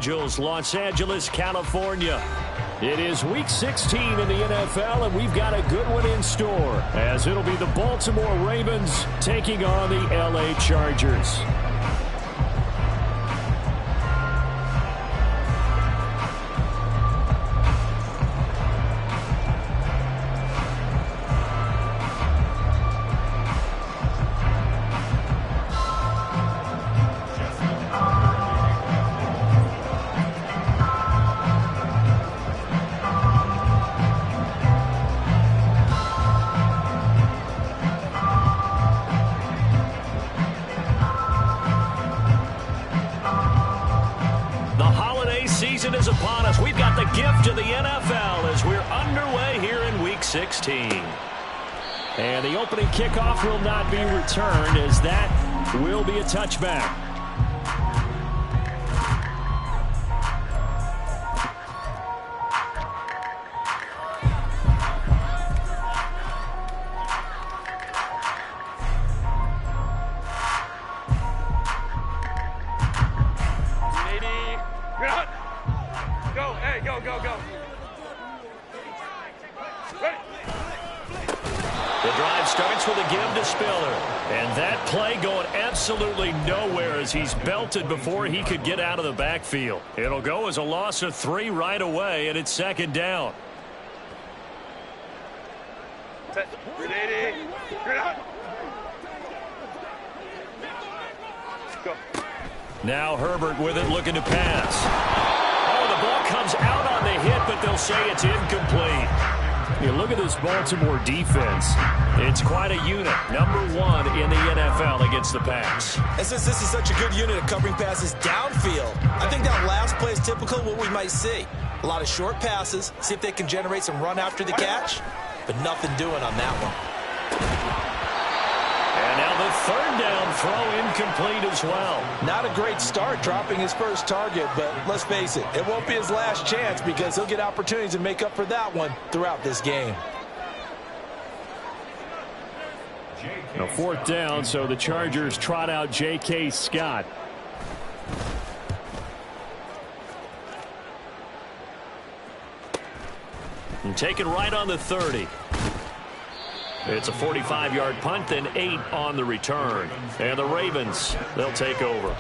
Angels, Los Angeles, California. It is Week 16 in the NFL, and we've got a good one in store, as it'll be the Baltimore Ravens taking on the LA Chargers. Is upon us. We've got the gift of the NFL as we're underway here in Week 16. And the opening kickoff will not be returned, as that will be a touchback. Absolutely nowhere as he's belted before he could get out of the backfield. It'll go as a loss of 3 right away, and it's second down. Now Herbert with it, looking to pass. Oh, the ball comes out on the hit, but they'll say it's incomplete. You look at this Baltimore defense. It's quite a unit. #1 in the NFL against the pass. And since this is such a good unit of covering passes downfield, I think that last play is typical of what we might see. A lot of short passes, see if they can generate some run after the catch, but nothing doing on that one. And now the third down throw incomplete as well. Not a great start dropping his first target, but let's face it, it won't be his last chance because he'll get opportunities to make up for that one throughout this game. A fourth down, so the Chargers trot out J.K. Scott. And taken right on the 30. It's a 45-yard punt, then 8 on the return. And the Ravens, they'll take over.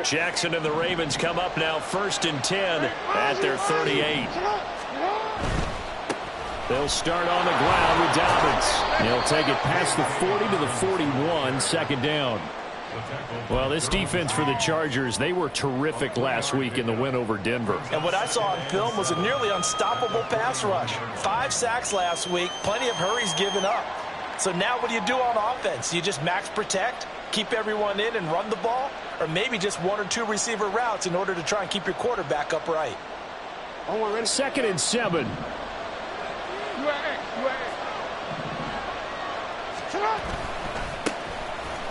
Jackson and the Ravens come up now 1st and 10 at their 38. They'll start on the ground with Dobbins. They'll take it past the 40 to the 41, second down. Well, this defense for the Chargers, they were terrific last week in the win over Denver. And what I saw on film was a nearly unstoppable pass rush. 5 sacks last week, plenty of hurries given up. So now what do you do on offense? Do you just max protect, keep everyone in and run the ball? Or maybe just 1 or 2 receiver routes in order to try and keep your quarterback upright? 2nd and 7.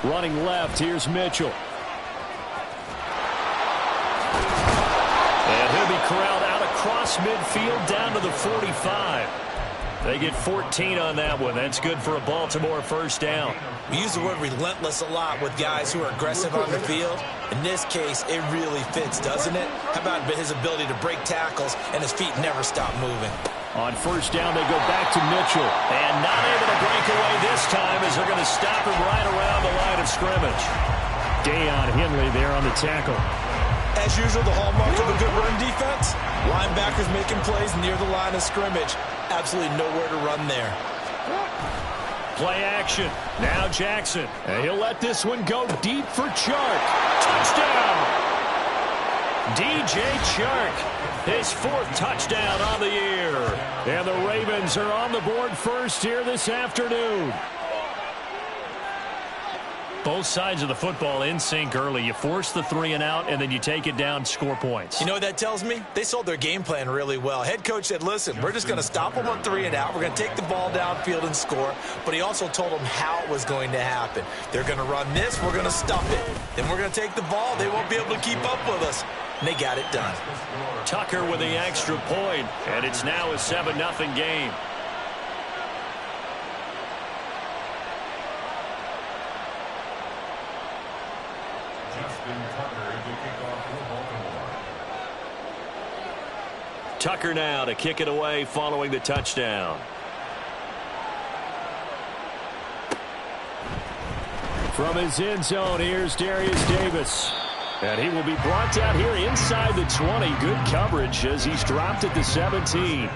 Running left, here's Mitchell. And he'll be corralled out across midfield down to the 45. They get 14 on that one. That's good for a Baltimore first down. We use the word relentless a lot with guys who are aggressive on the field. In this case, it really fits, doesn't it? How about his ability to break tackles and his feet never stop moving? On first down, they go back to Mitchell. And not able to break away this time as they're going to stop him right around the line of scrimmage. Deion Henley there on the tackle. As usual, the hallmark of a good run defense, linebackers making plays near the line of scrimmage. Absolutely nowhere to run there. Play action. Now Jackson. And he'll let this one go deep for Chark. Touchdown! DJ Chark. His 4th touchdown on the year. And the Ravens are on the board first here this afternoon. Both sides of the football in sync early. You force the 3 and out, and then you take it down, score points. You know what that tells me? They sold their game plan really well. Head coach said, listen, we're just going to stop them on 3 and out. We're going to take the ball downfield and score. But he also told them how it was going to happen. They're going to run this. We're going to stop it. Then we're going to take the ball. They won't be able to keep up with us. And they got it done. Tucker with the extra point, and it's now a 7-0 game. Tucker now to kick it away following the touchdown. From his end zone, here's Darius Davis. And he will be brought down here inside the 20. Good coverage as he's dropped at the 17.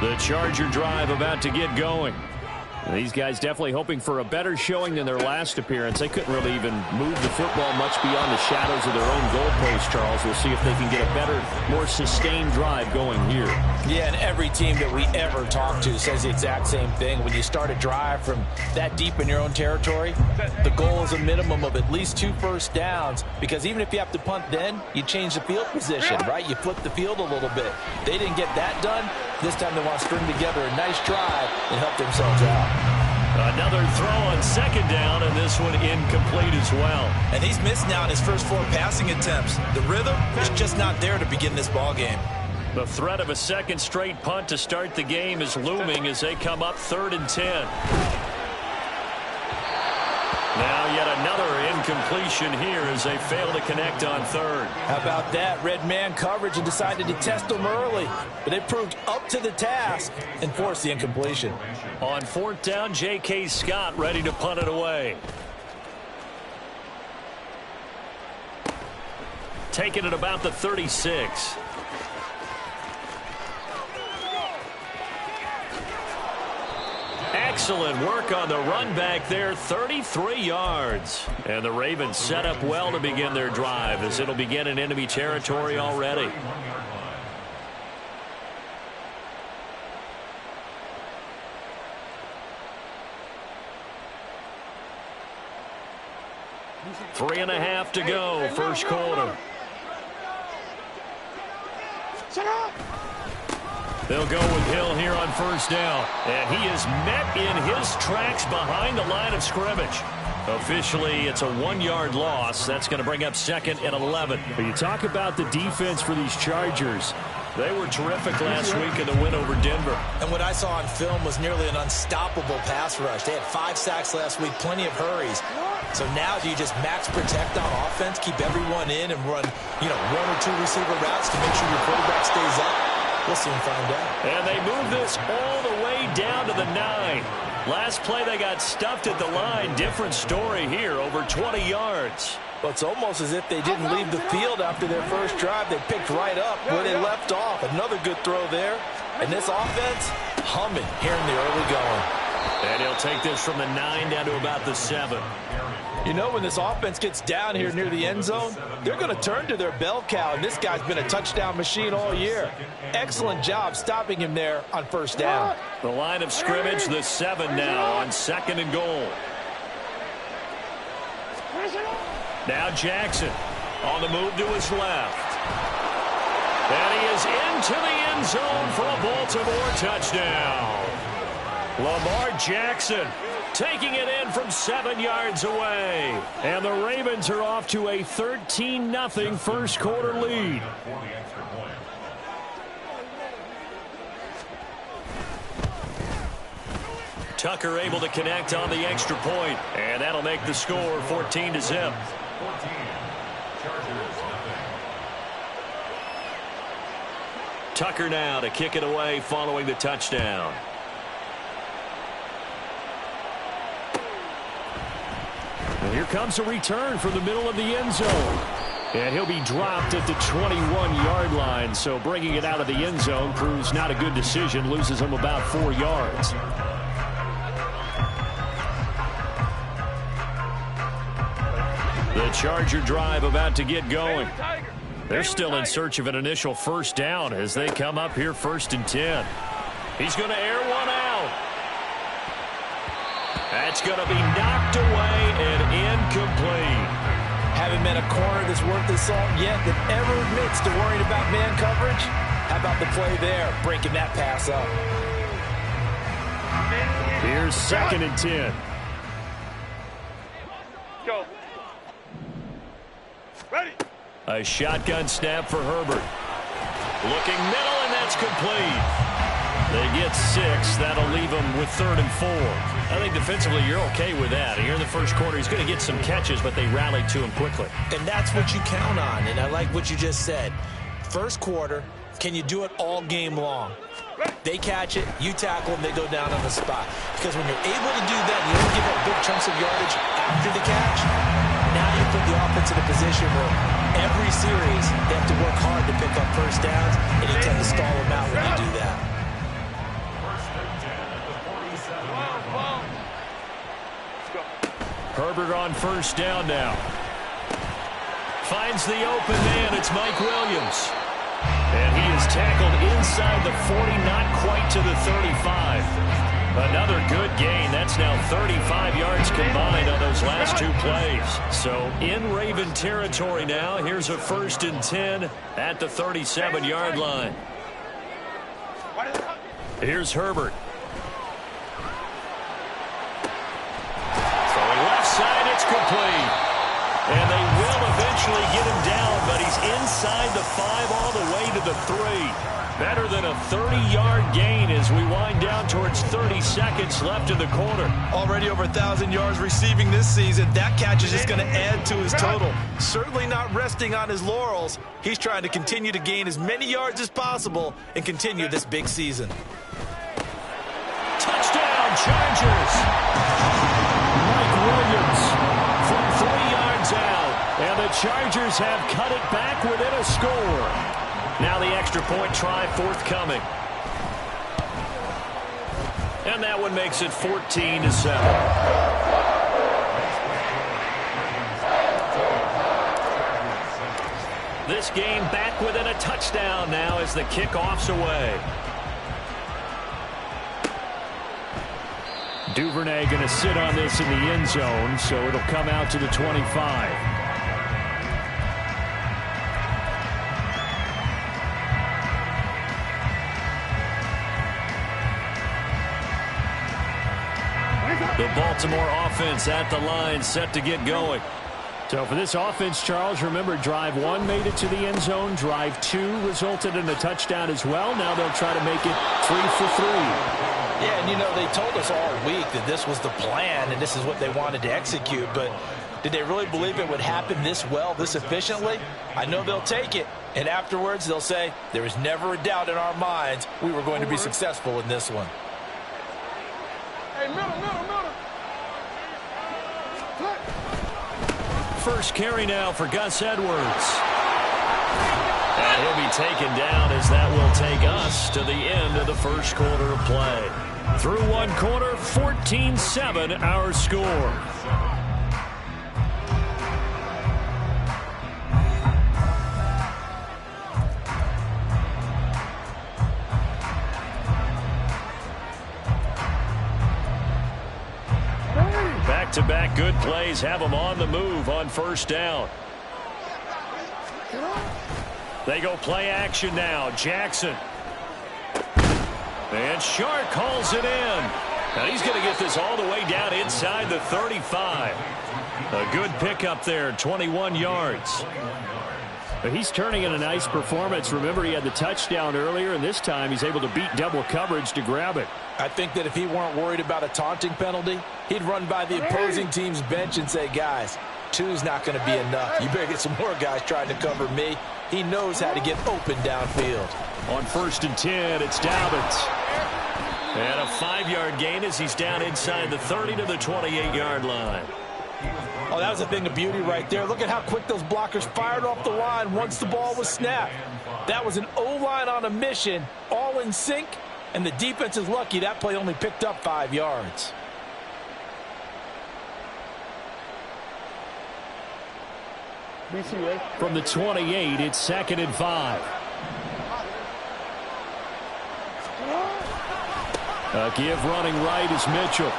The Charger drive about to get going. These guys definitely hoping for a better showing than their last appearance. They couldn't really even move the football much beyond the shadows of their own goalpost, Charles. We'll see if they can get a better, more sustained drive going here. Yeah, and every team that we ever talk to says the exact same thing. When you start a drive from that deep in your own territory, the goal is a minimum of at least 2 first downs, because even if you have to punt then, you change the field position, right? You flip the field a little bit. They didn't get that done. This time they want to string together a nice drive and help themselves out. Another throw on second down, and this one incomplete as well. And he's missed now in his first 4 passing attempts. The rhythm is just not there to begin this ball game. The threat of a second straight punt to start the game is looming as they come up 3rd and 10. Now yet another incompletion here as they fail to connect on 3rd. How about that? Red man coverage and decided to test them early. But they proved up to the task and forced the incompletion. On 4th down, J.K. Scott ready to punt it away. Taking it about the 36. Excellent work on the run back there, 33 yards. And the Ravens set up well to begin their drive as it'll begin in enemy territory already. Three and a half to go, first quarter. They'll go with Hill here on 1st down. And he is met in his tracks behind the line of scrimmage. Officially, it's a 1-yard loss. That's going to bring up 2nd and 11. But you talk about the defense for these Chargers. They were terrific last week in the win over Denver. And what I saw on film was nearly an unstoppable pass rush. They had 5 sacks last week, plenty of hurries. So now do you just max protect on offense, keep everyone in, and run, 1 or 2 receiver routes to make sure your quarterback stays up? We'll soon find out. And they move this all the way down to the 9. Last play they got stuffed at the line. Different story here, over 20 yards. Well, it's almost as if they didn't leave the field after their first drive. They picked right up where they left off. Another good throw there. And this offense, humming here in the early going. And he'll take this from the 9 down to about the 7. When this offense gets down here near the end zone, they're going to turn to their bell cow, and this guy's been a touchdown machine all year. Excellent job stopping him there on 1st down. The line of scrimmage, the 7 now on 2nd and goal. Now Jackson on the move to his left. And he is into the end zone for a Baltimore touchdown. Lamar Jackson taking it in from 7 yards away. And the Ravens are off to a 13-0 first quarter lead. Tucker able to connect on the extra point, and that'll make the score 14-0. Tucker now to kick it away following the touchdown. And here comes a return from the middle of the end zone. And he'll be dropped at the 21-yard line, so bringing it out of the end zone proves not a good decision, loses him about 4 yards. The Charger drive about to get going. They're still in search of an initial first down as they come up here 1st and 10. He's going to air one out. That's going to be knocked away and incomplete. Haven't met a corner that's worth his salt yet that ever admits to worrying about man coverage. How about the play there, breaking that pass up? Here's 2nd and 10. Go. A shotgun snap for Herbert. Looking middle, and that's complete. They get 6. That'll leave them with 3rd and 4. I think defensively you're okay with that. Here in the first quarter, he's going to get some catches, but they rallied to him quickly. And that's what you count on, and I like what you just said. First quarter, can you do it all game long? They catch it, you tackle them, they go down on the spot. Because when you're able to do that, you don't give up big chunks of yardage after the catch. Now you put the offense in a position where every series they have to work hard to pick up first downs, and you tend to stall them out when you do that. Herbert on first down now. Finds the open man. It's Mike Williams. And he is tackled inside the 40, not quite to the 35. Another good gain. That's now 35 yards combined on those last 2 plays. So in Raven territory now. Here's a 1st and 10 at the 37-yard line. Here's Herbert. Throwing left side, it's complete. And they will eventually get him down, but he's inside the 5 all the way to the 3. Better than a 30-yard gain as we wind down towards 30 seconds left in the quarter. Already over 1,000 yards receiving this season. That catch is just going to add to his total. Certainly not resting on his laurels. He's trying to continue to gain as many yards as possible and continue this big season. Touchdown, Chargers! Mike Williams from 3 yards out. And the Chargers have cut it back within a score. Now the extra point try forthcoming. And that one makes it 14-7. This game back within a touchdown now as the kickoff's away. Duvernay going to sit on this in the end zone, so it'll come out to the 25. The Baltimore offense at the line, set to get going. So for this offense, Charles, remember, drive 1 made it to the end zone. Drive 2 resulted in a touchdown as well. Now they'll try to make it 3 for 3. Yeah, and you know, they told us all week that this was the plan and this is what they wanted to execute, but did they really believe it would happen this well, this efficiently? I know they'll take it, and afterwards they'll say, there was never a doubt in our minds we were going to be successful in this one. Hey, middle. First carry now for Gus Edwards. And he'll be taken down as that will take us to the end of the first quarter of play. Through 1 quarter, 14-7 our score. Back-to-back good plays have them on the move on first down. They go play action now. Jackson. And Shark hauls it in. Now he's going to get this all the way down inside the 35. A good pickup there, 21 yards. But he's turning in a nice performance. Remember, he had the touchdown earlier, and this time he's able to beat double coverage to grab it. I think that if he weren't worried about a taunting penalty, he'd run by the opposing team's bench and say, guys, 2's not going to be enough. You better get some more guys trying to cover me. He knows how to get open downfield. On 1st and 10, it's Dobbins. And a 5-yard gain as he's down inside the 30 to the 28-yard line. Oh, that was a thing of beauty right there. Look at how quick those blockers fired off the line once the ball was snapped. That was an O-line on a mission, all in sync, and the defense is lucky that play only picked up 5 yards. From the 28, it's 2nd and 5. A give running right is Mitchell.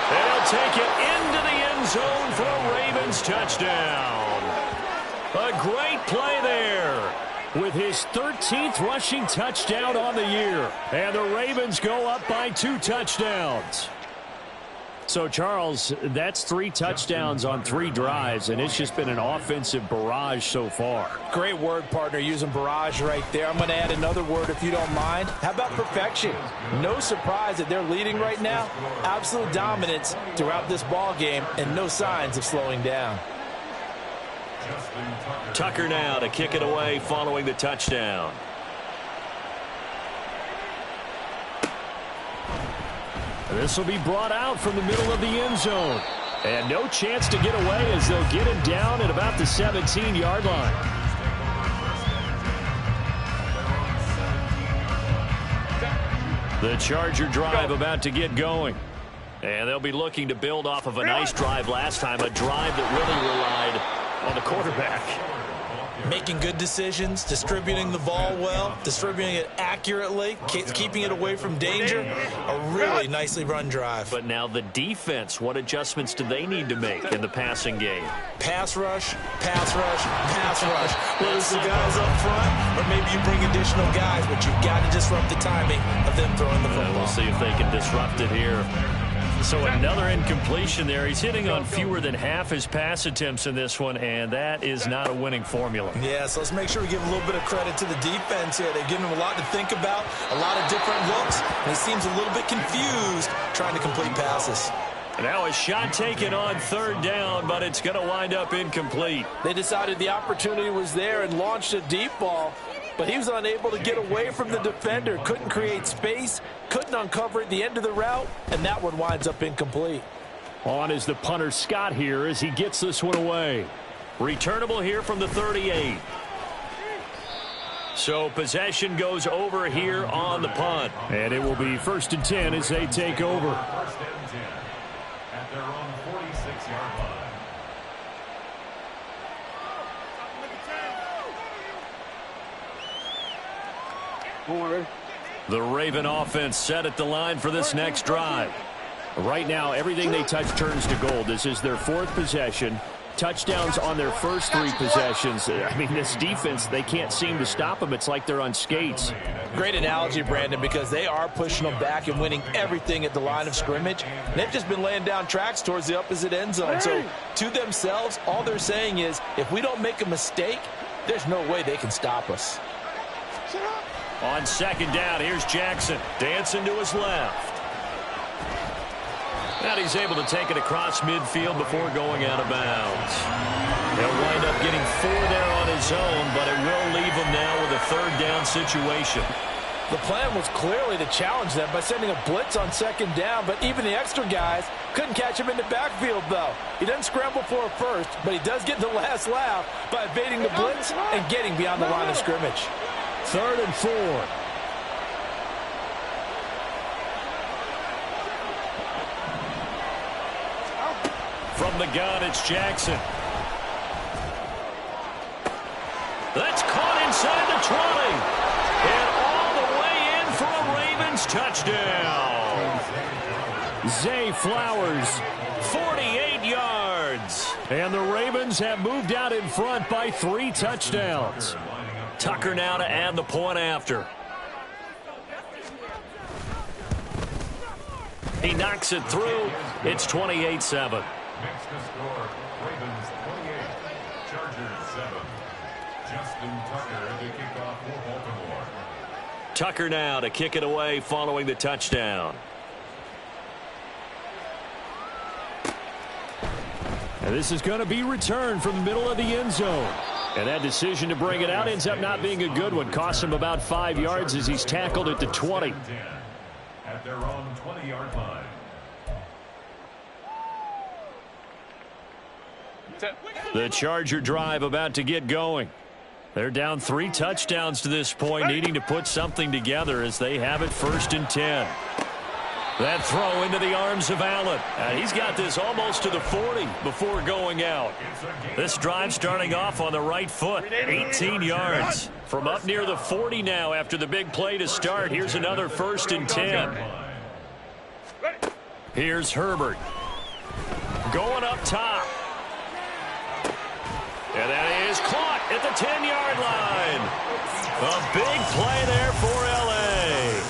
They'll take it into the end zone for a Ravens touchdown. A great play there with his 13th rushing touchdown on the year. And the Ravens go up by 2 touchdowns. So, Charles, that's 3 touchdowns on 3 drives, and it's just been an offensive barrage so far. Great word, partner, using barrage right there. I'm going to add another word if you don't mind. How about perfection? No surprise that they're leading right now. Absolute dominance throughout this ball game and no signs of slowing down. Tucker now to kick it away following the touchdown. This will be brought out from the middle of the end zone. And no chance to get away as they'll get him down at about the 17-yard line. The Charger drive about to get going. And they'll be looking to build off of a nice drive last time, a drive that really relied on the quarterback. Making good decisions, distributing the ball well, distributing it accurately, keeping it away from danger. A really nicely run drive. But now the defense, what adjustments do they need to make in the passing game? Pass rush, pass rush, pass rush. Whether it's the guys up front or maybe you bring additional guys, but you've got to disrupt the timing of them throwing the football. We'll see if they can disrupt it here. So another incompletion there. He's hitting on fewer than half his pass attempts in this one, and that is not a winning formula. Yeah, so let's make sure we give a little bit of credit to the defense here. They've given him a lot to think about, a lot of different looks, and he seems a little bit confused trying to complete passes. Now a shot taken on 3rd down, but it's going to wind up incomplete. They decided the opportunity was there and launched a deep ball, but he was unable to get away from the defender, couldn't create space, couldn't uncover at the end of the route, and that one winds up incomplete. On is the punter Scott here as he gets this one away. Returnable here from the 38. So possession goes over here on the punt. And it will be 1st and 10 as they take over. 1st and 10 at their own 46-yard line. The Raven offense set at the line for this next drive. Right now, everything they touch turns to gold. This is their 4th possession. Touchdowns on their first 3 possessions. I mean, this defense, they can't seem to stop them. It's like they're on skates. Great analogy, Brandon, because they are pushing them back and winning everything at the line of scrimmage. They've just been laying down tracks towards the opposite end zone. So to themselves, all they're saying is, if we don't make a mistake, there's no way they can stop us. On 2nd down, here's Jackson dancing to his left. And he's able to take it across midfield before going out of bounds. He'll wind up getting 4 there on his own, but it will leave him now with a 3rd down situation. The plan was clearly to challenge them by sending a blitz on 2nd down, but even the extra guys couldn't catch him in the backfield, though. He doesn't scramble for a first, but he does get the last laugh by evading the blitz and getting beyond the line of scrimmage. 3rd and 4. From the gun, it's Jackson. That's caught inside the 20. And all the way in for a Ravens touchdown. Zay Flowers, 48 yards. And the Ravens have moved out in front by 3 touchdowns. Tucker now to add the point after. He knocks it through. It's 28-7. Next to score, Ravens 28, Chargers 7. Justin Tucker to kick off for Baltimore. Tucker now to kick it away following the touchdown. And this is going to be returned from the middle of the end zone. And that decision to bring it out ends up not being a good one. Costs him about 5 yards as he's tackled at the 20. At their own 20-yard line. The Charger drive about to get going. They're down 3 touchdowns to this point, needing to put something together as they have it 1st and 10. That throw into the arms of Allen. He's got this almost to the 40 before going out. This drive starting off on the right foot, 18 yards. From up near the 40 now after the big play to start. Here's another 1st and 10. Here's Herbert. Going up top. And that is caught at the 10-yard line. A big play there for L.A.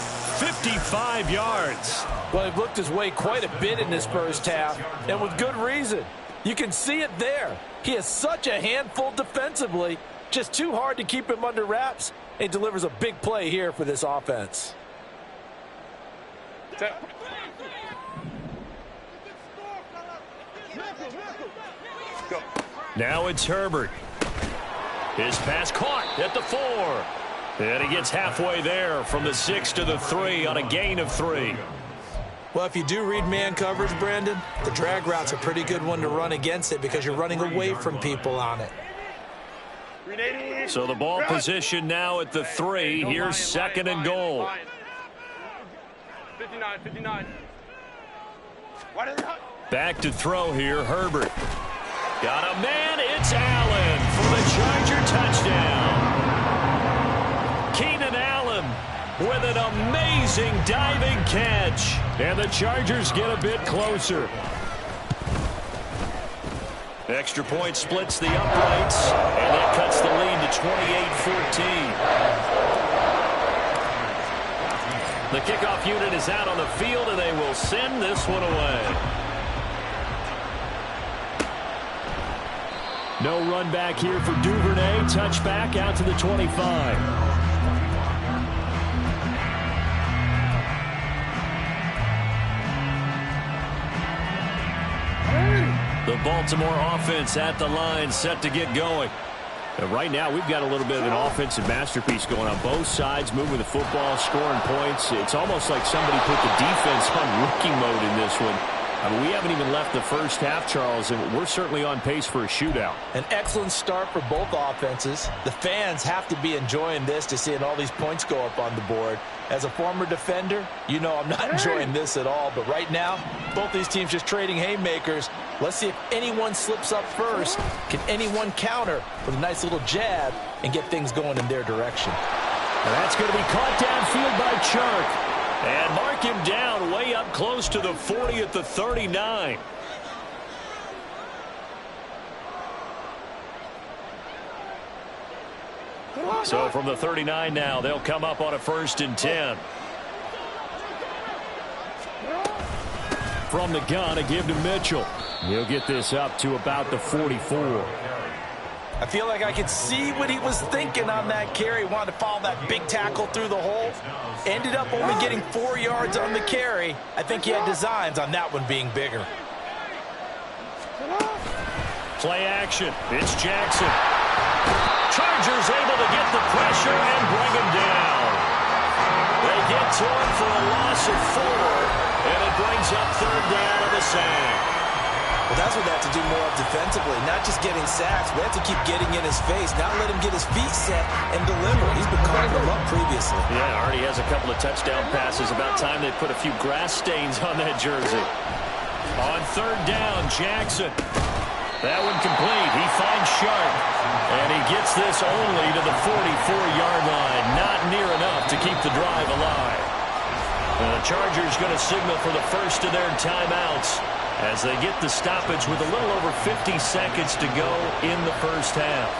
5 yards. Well, he looked his way quite a bit in this first half, and with good reason. You can see it there. He is such a handful defensively, just too hard to keep him under wraps, and delivers a big play here for this offense. Now it's Herbert. His pass caught at the 4. And he gets halfway there from the 6 to the 3 on a gain of 3. Well, if you do read man coverage, Brandon, the drag route's a pretty good one to run against it because you're running away from people on it. So the ball position now at the 3. Here's 2nd and goal. 59. Back to throw here, Herbert. Got a man, it's Allen for the Charger touchdown. Keenan Allen with an amazing diving catch. And the Chargers get a bit closer. Extra point splits the uprights, and that cuts the lead to 28-14. The kickoff unit is out on the field, and they will send this one away. No run back here for Duvernay. Touchback out to the 25. The Baltimore offense at the line, set to get going. And right now, we've got a little bit of an offensive masterpiece going on both sides, moving the football, scoring points. It's almost like somebody put the defense on rookie mode in this one. I mean, we haven't even left the first half, Charles, and we're certainly on pace for a shootout. An excellent start for both offenses. The fans have to be enjoying this to seeing all these points go up on the board. As a former defender, you know I'm not enjoying this at all. But right now, both these teams just trading haymakers. Let's see if anyone slips up first. Can anyone counter with a nice little jab and get things going in their direction? And that's going to be caught downfield by Chark. And mark him down way up close to the 40 at the 39. So from the 39 now, they'll come up on a 1st and 10. From the gun, a give to Mitchell. He'll get this up to about the 44. I feel like I could see what he was thinking on that carry. Wanted to follow that big tackle through the hole. Ended up only getting 4 yards on the carry. I think he had designs on that one being bigger. Play action. It's Jackson. Chargers able to get the pressure and bring him down. They get to him for a loss of 4, and it brings up 3rd down of the sack. Well, that's what they have to do more of defensively, not just getting sacks. We have to keep getting in his face, not let him get his feet set and deliver. He's been carving them up previously. Yeah, already has a couple of touchdown passes. About time they put a few grass stains on that jersey. On 3rd down, Jackson. That one complete. He finds Sharp, and he gets this only to the 44-yard line. Not near enough to keep the drive alive. And the Chargers going to signal for the first of their timeouts as they get the stoppage with a little over 50 seconds to go in the first half.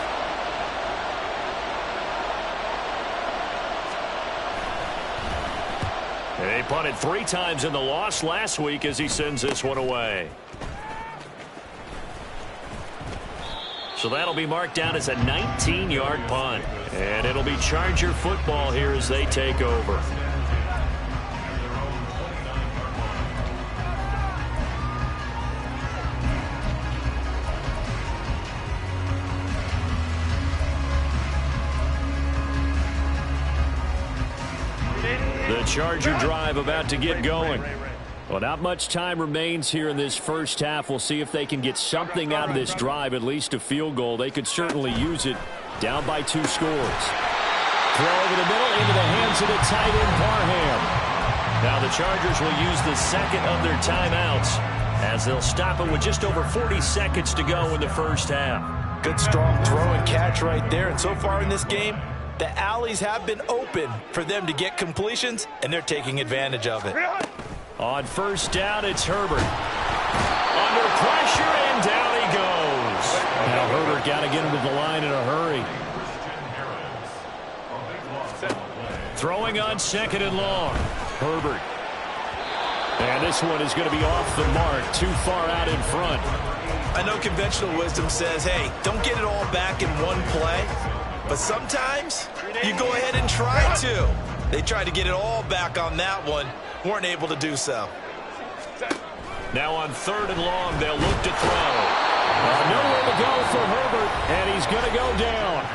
They punted 3 times in the loss last week as he sends this one away. So that'll be marked down as a 19-yard punt. And it'll be Charger football here as they take over. The Charger drive about to get going. Well, not much time remains here in this first half. We'll see if they can get something out of this drive, at least a field goal. They could certainly use it. Down by 2 scores. Throw over the middle into the hands of the tight end, Parham. Now the Chargers will use the 2nd of their timeouts as they'll stop it with just over 40 seconds to go in the first half. Good, strong throw and catch right there. And so far in this game, the alleys have been open for them to get completions, and they're taking advantage of it. On 1st down, it's Herbert. Under pressure, and down he goes. Now Herbert got to get him to the line in a hurry. Throwing on 2nd and long. Herbert. And this one is going to be off the mark, too far out in front. I know conventional wisdom says, hey, don't get it all back in one play. But sometimes you go ahead and try to. They tried to get it all back on that one. Weren't able to do so. Now on 3rd and long, they'll look to throw. Nowhere to go for Herbert, and he's going to go down.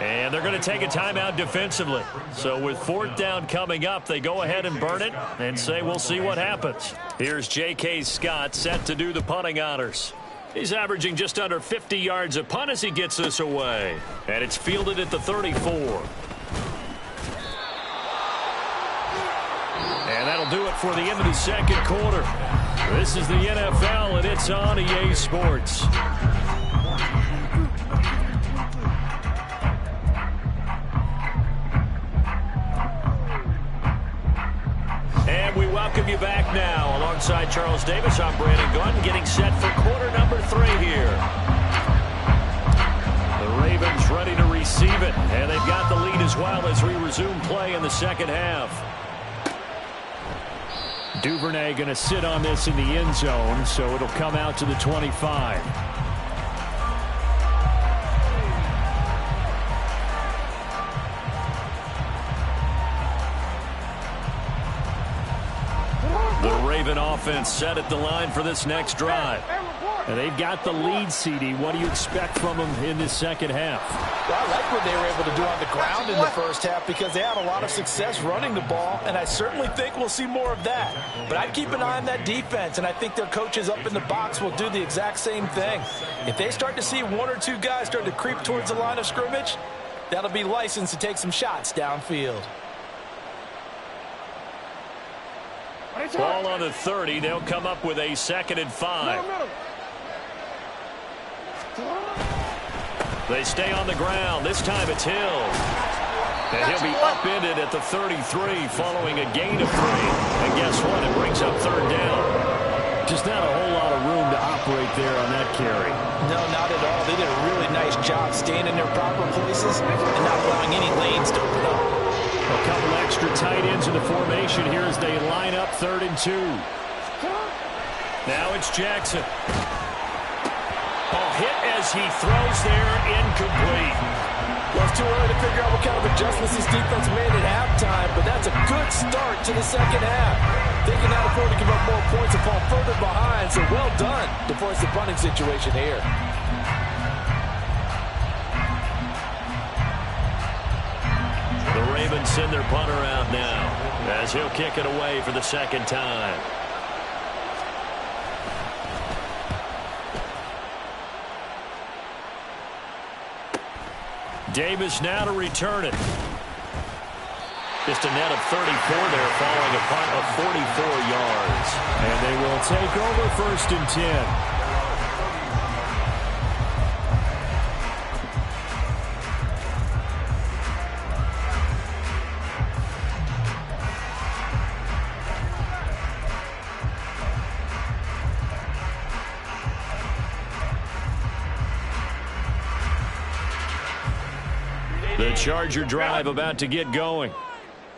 And they're going to take a timeout defensively. So with 4th down coming up, they go ahead and burn it and say we'll see what happens. Here's J.K. Scott set to do the punting honors. He's averaging just under 50 yards a punt as he gets this away. And it's fielded at the 34. And that'll do it for the end of the 2nd quarter. This is the NFL, and it's on EA Sports. And we welcome you back now. Alongside Charles Davis, I'm Brandon Gunn, getting set for quarter number 3 here. The Ravens ready to receive it, and they've got the lead as well as we resume play in the 2nd half. Duvernay going to sit on this in the end zone, so it'll come out to the 25. The Raven offense set at the line for this next drive. And they've got the lead, CD. What do you expect from them in this 2nd half? Well, I like what they were able to do on the ground in the 1st half because they had a lot of success running the ball, and I certainly think we'll see more of that. But I'd keep an eye on that defense, and I think their coaches up in the box will do the exact same thing. If they start to see 1 or 2 guys start to creep towards the line of scrimmage, that'll be licensed to take some shots downfield. Ball on the 30. They'll come up with a 2nd and 5. They stay on the ground. This time it's Hill. And he'll be upended at the 33 following a gain of 3. And guess what? It brings up 3rd down. Just not a whole lot of room to operate there on that carry. No, not at all. They did a really nice job staying in their proper places and not allowing any lanes to open up. A couple extra tight ends in the formation here as they line up 3rd and 2. Now it's Jackson. Ball hit as he throws there, incomplete. Well, it's too early to figure out what kind of adjustments this defense made at halftime, but that's a good start to the 2nd half. They cannot afford to give up more points and fall further behind, so well done to force the punting situation here. The Ravens send their punter out now as he'll kick it away for the 2nd time. Davis now to return it. Just a net of 34 there, following a punt of 44 yards. And they will take over 1st and 10. The Charger drive about to get going.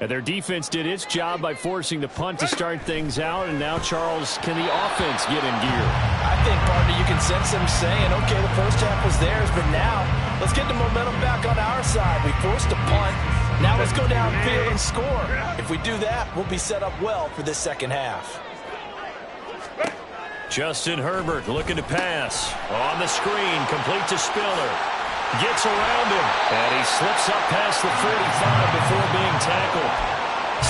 And their defense did its job by forcing the punt to start things out. And now, Charles, can the offense get in gear? I think, partner, you can sense them saying, okay, the 1st half was theirs, but now let's get the momentum back on our side. We forced a punt. Now let's go downfield and score. If we do that, we'll be set up well for this 2nd half. Justin Herbert looking to pass. On the screen, complete to Spiller. Gets around him, and he slips up past the 45 before being tackled.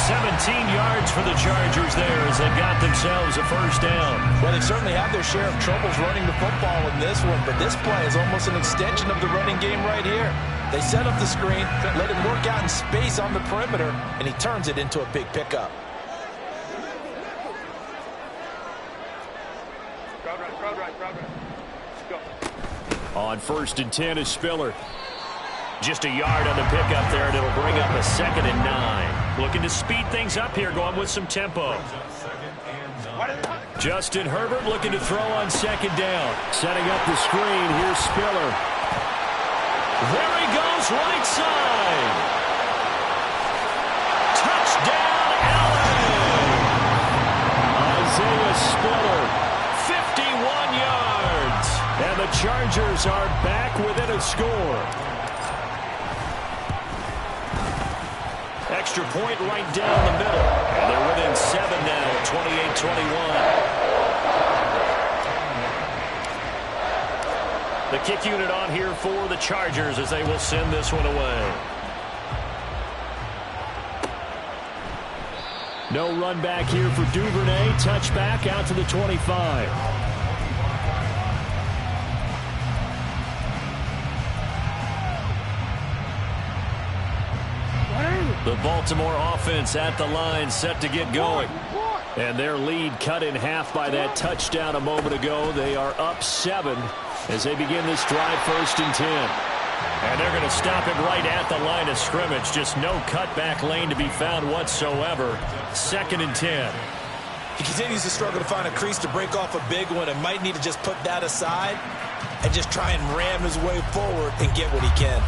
17 yards for the Chargers there as they've got themselves a 1st down. Well, they certainly have their share of troubles running the football in this one, but this play is almost an extension of the running game right here. They set up the screen, let him work out in space on the perimeter, and he turns it into a big pickup. Crowd right. Go. On 1st and 10 is Spiller. Just a yard on the pickup there, and it'll bring up a 2nd and 9. Looking to speed things up here, going with some tempo. Justin Herbert looking to throw on 2nd down. Setting up the screen, here's Spiller. There he goes, right side. Touchdown, Allen! Chargers are back within a score. Extra point right down the middle. And they're within 7 now, 28-21. The kick unit on here for the Chargers as they will send this one away. No run back here for Duvernay. Touchback out to the 25. The Baltimore offense at the line, set to get going. And their lead cut in half by that touchdown a moment ago. They are up 7 as they begin this drive, 1st and 10. And they're going to stop it right at the line of scrimmage. Just no cutback lane to be found whatsoever. 2nd and 10. He continues to struggle to find a crease to break off a big one and might need to just put that aside and just try and ram his way forward and get what he can.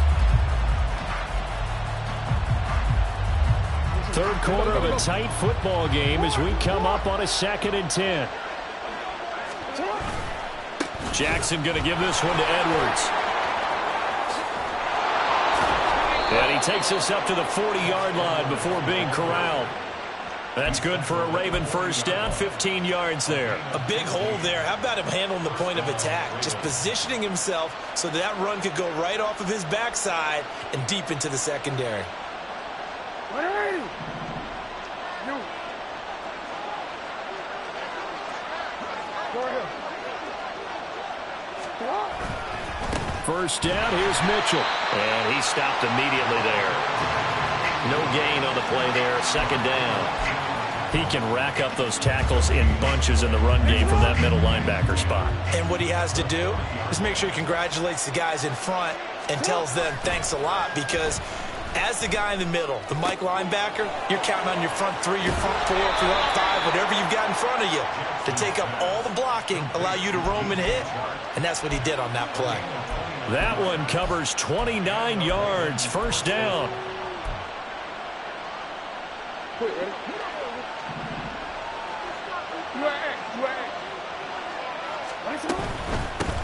Third quarter of a tight football game as we come up on a 2nd and 10. Jackson going to give this one to Edwards. And he takes us up to the 40-yard line before being corralled. That's good for a Raven first down, 15 yards there. A big hole there. How about him handling the point of attack? Just positioning himself so that run could go right off of his backside and deep into the secondary. First down, here's Mitchell. And he stopped immediately there. No gain on the play there, 2nd down. He can rack up those tackles in bunches in the run game from that middle linebacker spot. And what he has to do is make sure he congratulates the guys in front and tells them thanks a lot, because as the guy in the middle, the Mike linebacker, you're counting on your front 3, your front 4, front 5, whatever you've got in front of you to take up all the blocking, allow you to roam and hit. And that's what he did on that play. That one covers 29 yards, 1st down.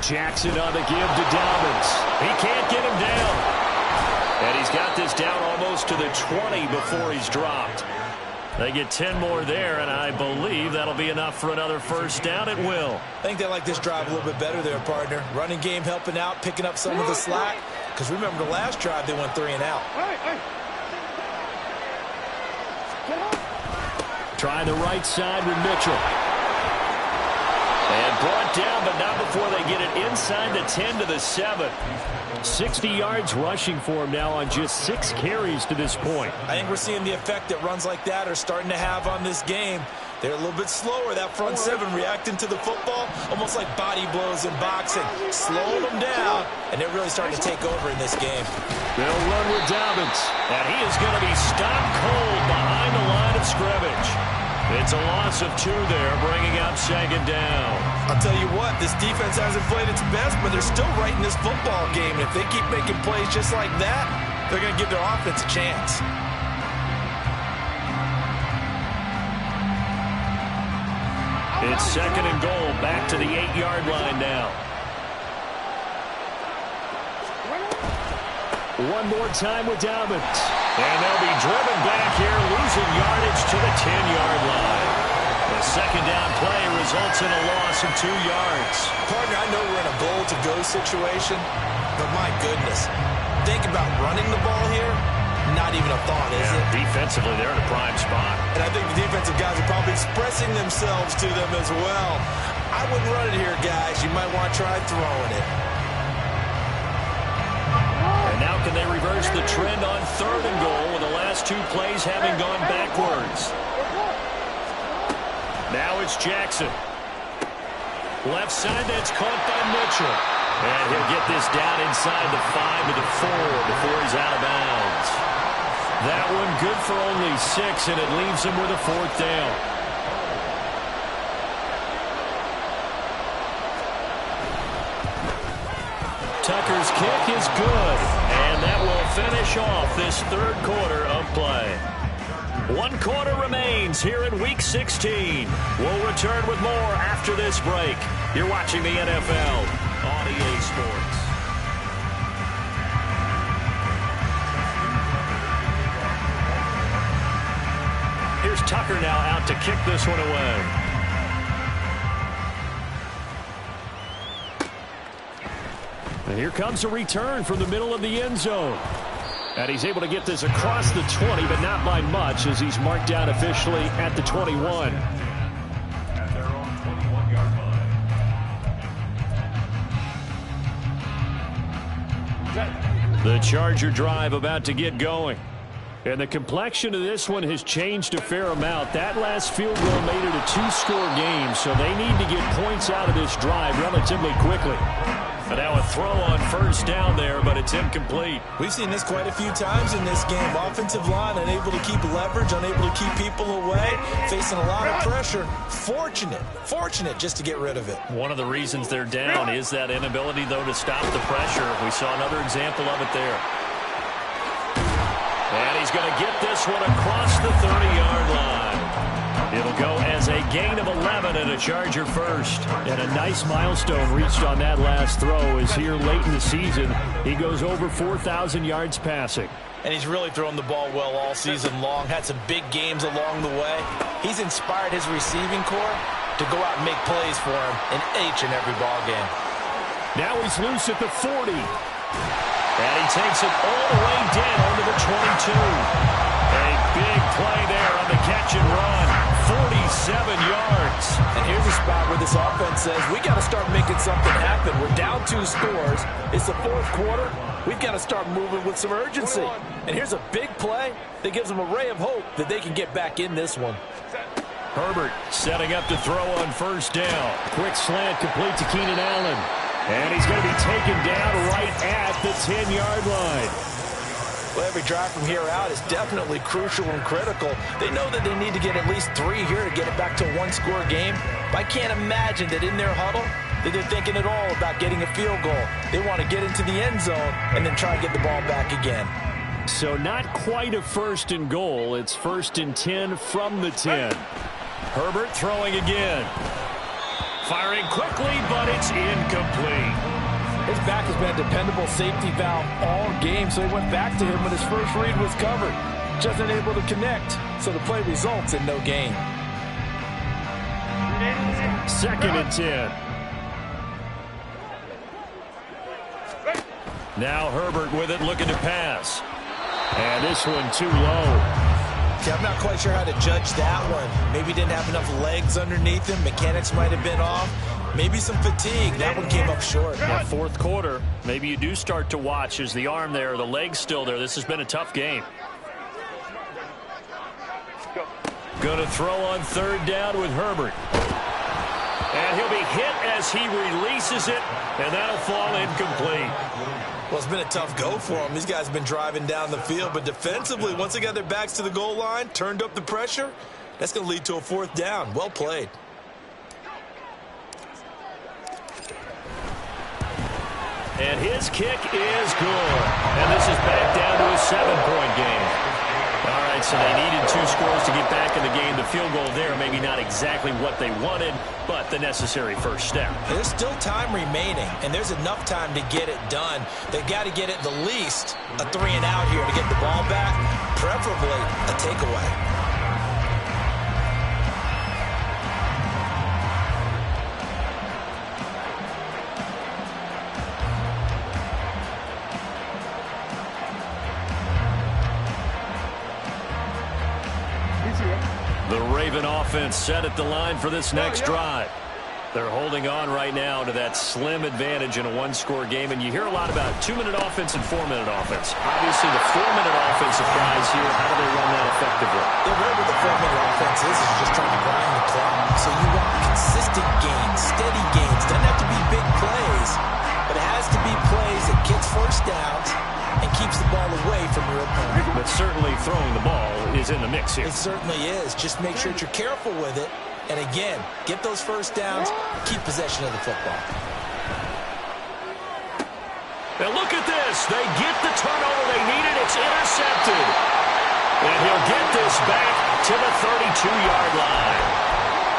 Jackson on the give to Dobbins. He can't get him down. And he's got this down almost to the 20 before he's dropped. They get 10 more there, and I believe that'll be enough for another first down. It will. I think they like this drive a little bit better there, partner. Running game helping out, picking up some of the slack. Because remember, the last drive, they went 3 and out. Try the right side with Mitchell. And brought down, but not before they get it inside the 10 to the 7. 60 yards rushing for him now on just 6 carries to this point. I think we're seeing the effect that runs like that are starting to have on this game. They're a little bit slower, that front 7 reacting to the football, almost like body blows in boxing, slowing them down, and they're really starting to take over in this game. They'll run with Dobbins, and he is going to be stopped cold behind the line of scrimmage. It's a loss of 2 there, bringing up 2nd down. I'll tell you what, this defense hasn't played its best, but they're still right in this football game. If they keep making plays just like that, they're going to give their offense a chance. It's 2nd and goal, back to the 8-yard line now. One more time with Dobbins. And they'll be driven back here, losing yardage to the 10-yard line. The 2nd down play results in a loss of 2 yards. Partner, I know we're in a goal-to-go situation, but my goodness, think about running the ball here. Not even a thought, is it? Defensively, they're in a prime spot. And I think the defensive guys are probably expressing themselves to them as well. I wouldn't run it here, guys. You might want to try throwing it. And now can they reverse the trend on 3rd and goal with the last 2 plays having gone backwards? Now it's Jackson. Left side, that's caught by Mitchell. And he'll get this down inside the 5 to the 4 before he's out of bounds. That one good for only 6, and it leaves him with a 4th down. Tucker's kick is good, and that will finish off this 3rd quarter of play. One quarter remains here in Week 16. We'll return with more after this break. You're watching the NFL on EA Sports. Here's Tucker now out to kick this one away. And here comes a return from the middle of the end zone. And he's able to get this across the 20, but not by much, as he's marked down officially at the 21. At their own 21-yard line. The Charger drive about to get going. And the complexion of this one has changed a fair amount. That last field goal made it a two-score game, so they need to get points out of this drive relatively quickly. And now a throw on first down there, but it's incomplete. We've seen this quite a few times in this game. Offensive line unable to keep leverage, unable to keep people away, facing a lot of pressure. Fortunate just to get rid of it. One of the reasons they're down is that inability, though, to stop the pressure. We saw another example of it there. And he's going to get this one across the 30-yard line. It'll go as a gain of 11 and a Charger first. And a nice milestone reached on that last throw is here late in the season. He goes over 4,000 yards passing. And he's really thrown the ball well all season long. Had some big games along the way. He's inspired his receiving corps to go out and make plays for him in each and every ball game. Now he's loose at the 40. And he takes it all the way down to the 22. A big play there on the catch and run. 47 yards. And here's a spot where this offense says, we got to start making something happen. We're down 2 scores. It's the fourth quarter. We've got to start moving with some urgency. And here's a big play that gives them a ray of hope that they can get back in this one. Herbert setting up to throw on first down. Quick slant complete to Keenan Allen. And he's going to be taken down right at the 10-yard line. Well, every drive from here out is definitely crucial and critical. They know that they need to get at least 3 here to get it back to a one-score game. But I can't imagine that in their huddle that they're thinking at all about getting a field goal. They want to get into the end zone and then try and get the ball back again. So not quite a first and goal. It's first and 10 from the 10. Herbert throwing again. Firing quickly, but it's incomplete. His back has been a dependable safety valve all game, so he went back to him when his first read was covered. Just unable to connect, so the play results in no gain. Second and 10. Now Herbert with it, looking to pass. And this one too low. Yeah, I'm not quite sure how to judge that one. Maybe didn't have enough legs underneath him. Mechanics might have been off. Maybe some fatigue. That one came up short. That fourth quarter, maybe you do start to watch. Is the arm there, the leg's still there? This has been a tough game. Going to throw on third down with Herbert. And he'll be hit as he releases it, and that'll fall incomplete. Well, it's been a tough go for him. These guys have been driving down the field, but defensively, once they got their backs to the goal line, turned up the pressure, that's going to lead to a fourth down. Well played. And his kick is good. And this is back down to a 7-point game. All right, so they needed 2 scores to get back in the game. The field goal there, maybe not exactly what they wanted, but the necessary first step. There's still time remaining, and there's enough time to get it done. They've got to get at the least a 3-and-out here to get the ball back, preferably a takeaway. The Raven offense set at the line for this next drive. They're holding on right now to that slim advantage in a one-score game, and you hear a lot about 2-minute offense and 4-minute offense. Obviously, the 4-minute offensive guys here, how do they run that effectively? The way with the 4-minute offense is just trying to grind the clock. So you want consistent gains, steady gains. Doesn't have to be big plays, but it has to be plays that gets first downs and keeps the ball away from your opponent. But certainly throwing the ball is in the mix here. It certainly is. Just make sure that you're careful with it. And again, get those first downs, keep possession of the football. And look at this. They get the turnover they needed. It's intercepted. And he'll get this back to the 32-yard line.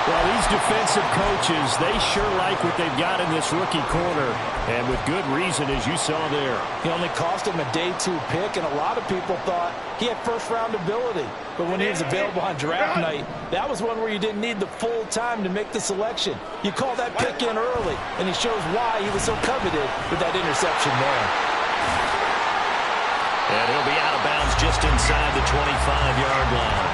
Well, these defensive coaches, they sure like what they've got in this rookie corner, and with good reason, as you saw there. He only cost him a day 2 pick, and a lot of people thought he had first-round ability. But when he was available on draft night, that was one where you didn't need the full time to make the selection. You call that pick in early, and he shows why he was so coveted with that interception there. And he'll be out of bounds just inside the 25-yard line.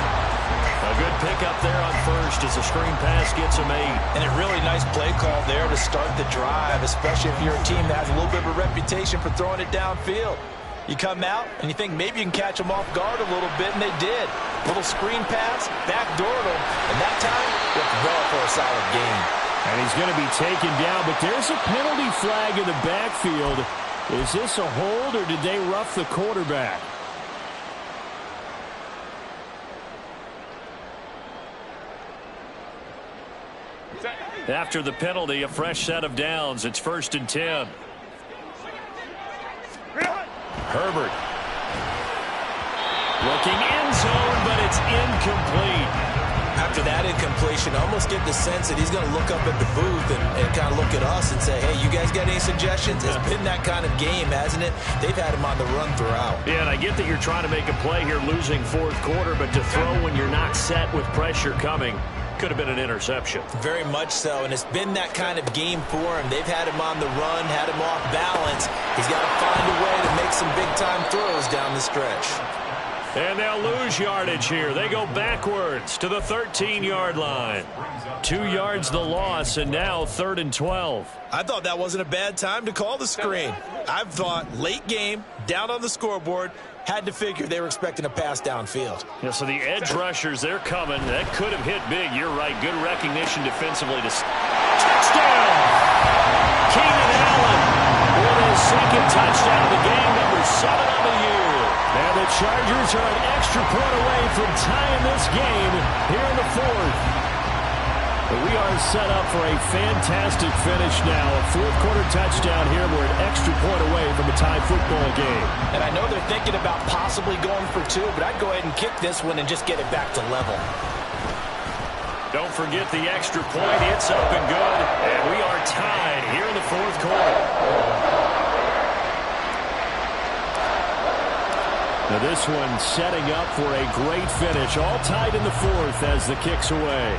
A good pickup there on first as the screen pass gets him 8. And a really nice play call there to start the drive, especially if you're a team that has a little bit of a reputation for throwing it downfield. You come out and you think maybe you can catch them off guard a little bit, and they did. Little screen pass, backdoored them, and that time, looked well for a solid gain. And he's going to be taken down, but there's a penalty flag in the backfield. Is this a hold, or did they rough the quarterback? After the penalty, a fresh set of downs. It's 1st and 10. Herbert. Looking end zone, but it's incomplete. After that incompletion, I almost get the sense that he's going to look up at the booth and kind of look at us and say, hey, you guys got any suggestions? It's been that kind of game, hasn't it? They've had him on the run throughout. Yeah, and I get that you're trying to make a play here losing 4th quarter, but to throw when you're not set with pressure coming could have been an interception. Very much so, and it's been that kind of game for him. They've had him on the run, had him off balance. He's got to find a way to make some big-time throws down the stretch. And they'll lose yardage here. They go backwards to the 13-yard line. 2 yards the loss, and now 3rd and 12. I thought that wasn't a bad time to call the screen. I've thought late game, down on the scoreboard, had to figure they were expecting a pass downfield. Yeah, so the edge rushers, they're coming. That could have hit big. You're right. Good recognition defensively. Touchdown! Keenan Allen with his 2nd touchdown of the game, number 7 on the year. And the Chargers are an extra point away from tying this game here in the 4th. But we are set up for a fantastic finish now. A 4th quarter touchdown here. We're an extra point away from a tie football game. And I know they're thinking about possibly going for 2, but I'd go ahead and kick this one and just get it back to level. Don't forget the extra point. It's up and good. And we are tied here in the 4th quarter. Now this one setting up for a great finish. All tied in the 4th as the kick's away.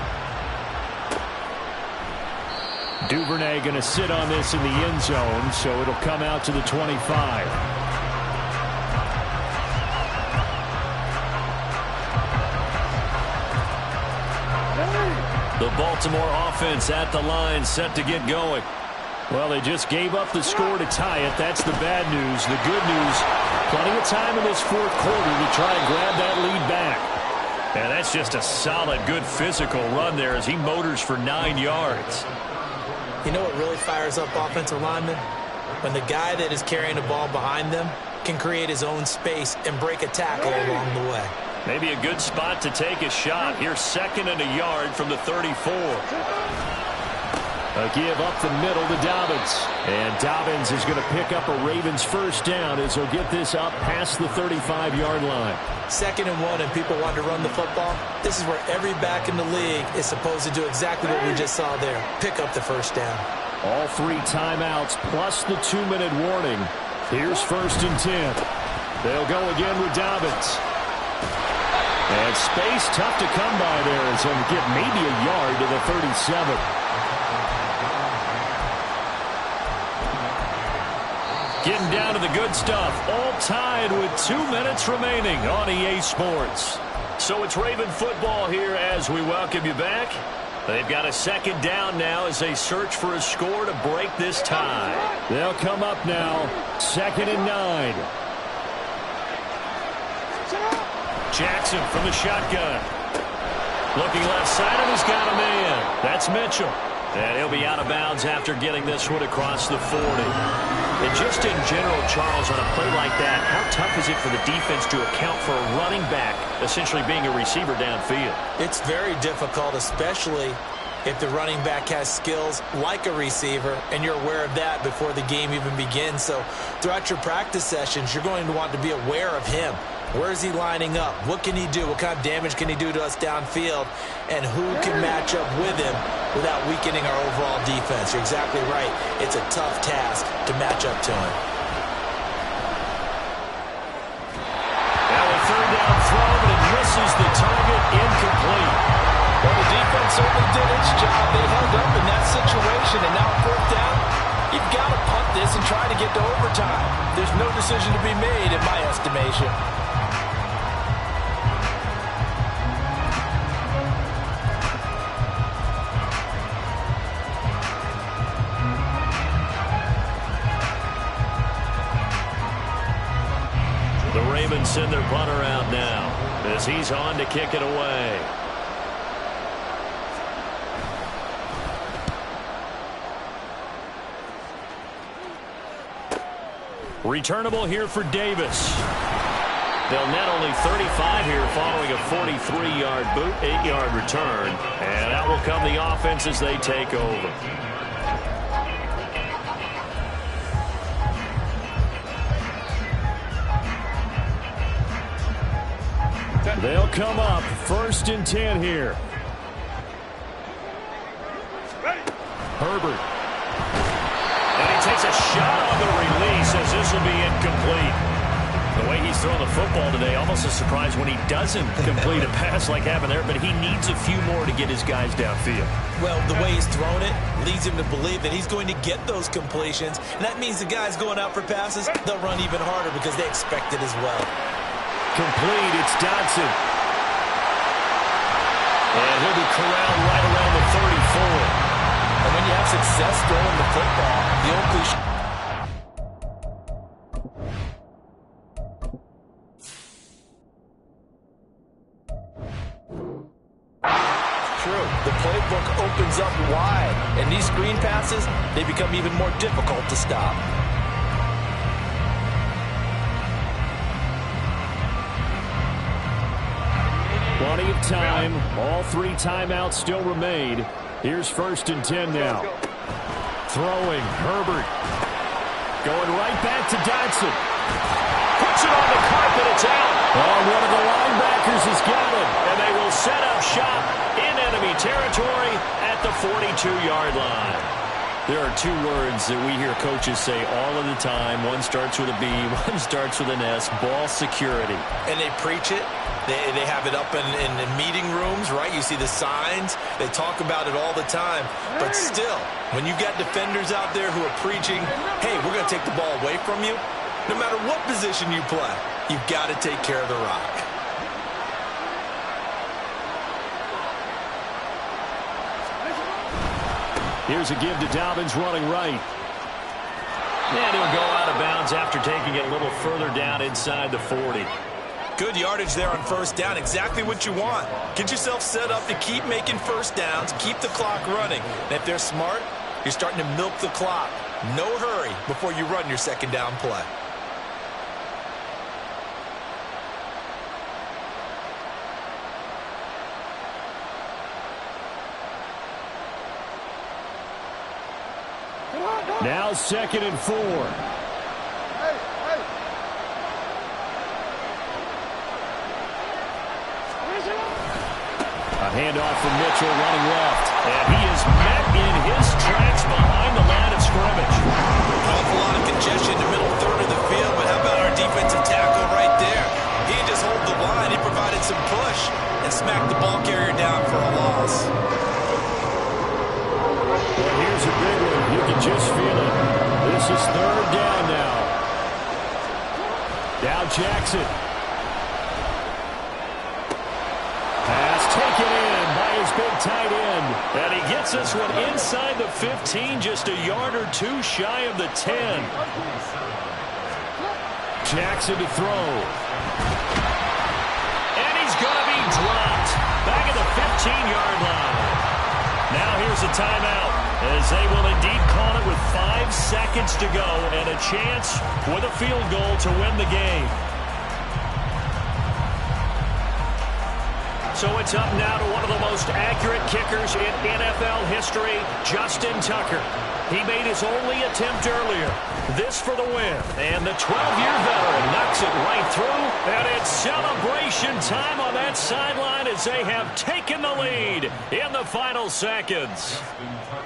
Duvernay going to sit on this in the end zone, so it'll come out to the 25. The Baltimore offense at the line, set to get going. Well, they just gave up the score to tie it. That's the bad news. The good news, plenty of time in this 4th quarter to try and grab that lead back. And that's just a solid, good physical run there as he motors for 9 yards. You know what really fires up offensive linemen? When the guy that is carrying the ball behind them can create his own space and break a tackle along the way. Maybe a good spot to take a shot. Here's 2nd and a yard from the 34. A give up the middle to Dobbins. And Dobbins is going to pick up a Ravens 1st down as he'll get this up past the 35-yard line. 2nd and 1 and people want to run the football. This is where every back in the league is supposed to do exactly what we just saw there. Pick up the 1st down. All 3 timeouts plus the 2-minute warning. Here's 1st and 10. They'll go again with Dobbins. And space tough to come by there as he'll get maybe a yard to the 37. Getting down to the good stuff. All tied with 2 minutes remaining on EA Sports. So it's Raven football here as we welcome you back. They've got a 2nd down now as they search for a score to break this tie. They'll come up now. 2nd and 9. Jackson from the shotgun. Looking left side, and he's got a man. That's Mitchell. And he'll be out of bounds after getting this one across the 40. And just in general, Charles, on a play like that, how tough is it for the defense to account for a running back essentially being a receiver downfield? It's very difficult, especially if the running back has skills like a receiver, and you're aware of that before the game even begins. So throughout your practice sessions, you're going to want to be aware of him. Where is he lining up? What can he do? What kind of damage can he do to us downfield? And who can match up with him without weakening our overall defense? You're exactly right. It's a tough task to match up to him. Now a third down throw, but it misses the target, incomplete. Well, the defense certainly did its job. They held up in that situation, and now fourth down, you've got to punt this and try to get to overtime. There's no decision to be made in my estimation. The Ravens send their punter out now as he's on to kick it away. Returnable here for Davis. They'll net only 35 here following a 43-yard boot, 8-yard return. And out will come the offense as they take over. They'll come up 1st and 10 here. Herbert. And he takes a shot on the release as this will be incomplete. The way he's throwing the football today, almost a surprise when he doesn't complete a pass like happened there, but he needs a few more to get his guys downfield. Well, the way he's thrown it leads him to believe that he's going to get those completions, and that means the guys going out for passes, they'll run even harder because they expect it as well. Complete, it's Dotson. And he'll be corralled right around the 34. And when you have success throwing the football, the old cliche. True. The playbook opens up wide, and these screen passes, they become even more difficult to stop. Plenty of time. All 3 timeouts still remain. Here's 1st and 10 now. Throwing, Herbert. Going right back to Dotson. Puts it on the carpet, it's out. Oh, one of the linebackers has got it. And they will set up shop in enemy territory at the 42-yard line. There are 2 words that we hear coaches say all of the time. One starts with a B, one starts with an S, ball security. And they preach it. They have it up in meeting rooms, right? You see the signs. They talk about it all the time. But still, when you got defenders out there who are preaching, hey, we're going to take the ball away from you, no matter what position you play, you've got to take care of the rock. Here's a give to Dobbins running right. And he'll go out of bounds after taking it a little further down inside the 40. Good yardage there on 1st down. Exactly what you want. Get yourself set up to keep making 1st downs, keep the clock running. And if they're smart, you're starting to milk the clock. No hurry before you run your 2nd down play. Now 2nd and 4. A handoff from Mitchell running left. And he is met in his tracks behind the line of scrimmage. An awful lot of congestion in the middle third of the field, but how about our defensive tackle right there? He didn't just hold the line, he provided some push and smacked the ball carrier down for a loss. Well, here's a big one. You can just feel it. This is 3rd down now. Now Jackson. Pass taken in by his big tight end. And he gets this one inside the 15, just a yard or 2 shy of the 10. Jackson to throw. And he's going to be dropped back at the 15-yard line. Now here's a timeout as they will indeed call it with 5 seconds to go and a chance with a field goal to win the game. So it's up now to one of the most accurate kickers in NFL history, Justin Tucker. He made his only attempt earlier. This for the win. And the 12-year veteran knocks it right through. And it's celebration time on that sideline as they have taken the lead in the final seconds.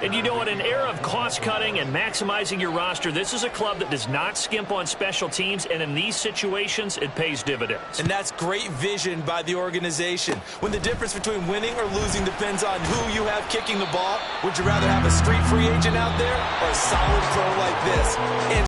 And you know, in an era of cost-cutting and maximizing your roster, this is a club that does not skimp on special teams, and in these situations, it pays dividends. And that's great vision by the organization. When the difference between winning or losing depends on who you have kicking the ball, would you rather have a street free agent out there or a solid pro like this? And